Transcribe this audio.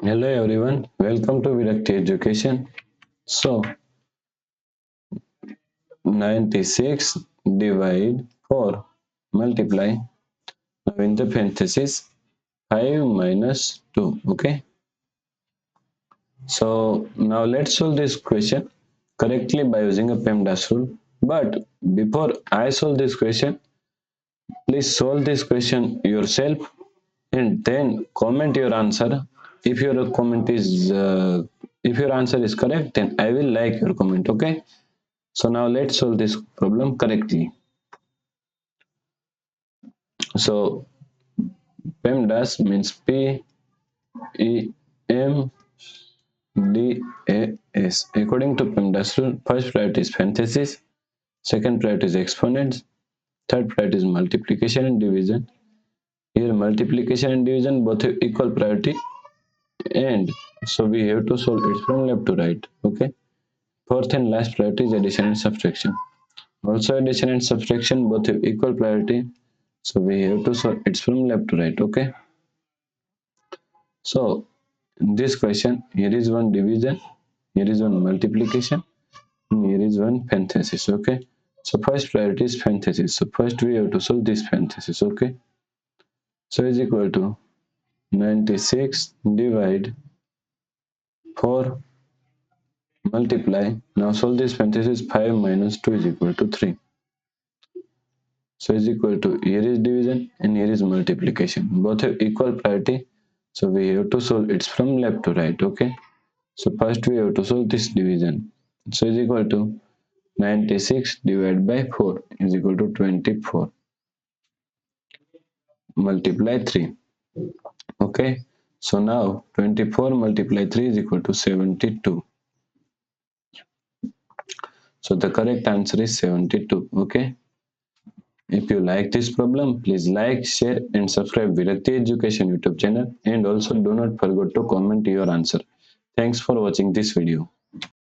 Hello everyone, welcome to Virakti Education. So 96 divide 4 multiply now in the parenthesis 5 minus 2. Okay, so now let's solve this question correctly by using a PEMDAS rule. But before I solve this question, please solve this question yourself and then comment your answer. If your comment is if your answer is correct, then I will like your comment. Okay, so now let's solve this problem correctly. So PEMDAS means PEMDAS. According to PEMDAS rule, first priority is parenthesis, second priority is exponents, third priority is multiplication and division. Here multiplication and division both have equal priority, and so we have to solve it from left to right. Okay, fourth and last priority is addition and subtraction. Also addition and subtraction both have equal priority, so we have to solve it from left to right. Okay, so in this question, here is one division, here is one multiplication, and here is one parenthesis. Okay, so first priority is parenthesis, so first we have to solve this parenthesis. Okay, so is equal to 96 divide 4 multiply, now solve this parenthesis, 5 minus 2 is equal to 3. So is equal to, here is division and here is multiplication, both have equal priority, so we have to solve it from left to right. Okay, so first we have to solve this division, so is equal to 96 divided by 4 is equal to 24 multiply 3. Okay, so now 24 multiply 3 is equal to 72. So the correct answer is 72. Okay, if you like this problem, please like, share and subscribe Virakti Education YouTube channel, and also do not forget to comment your answer. Thanks for watching this video.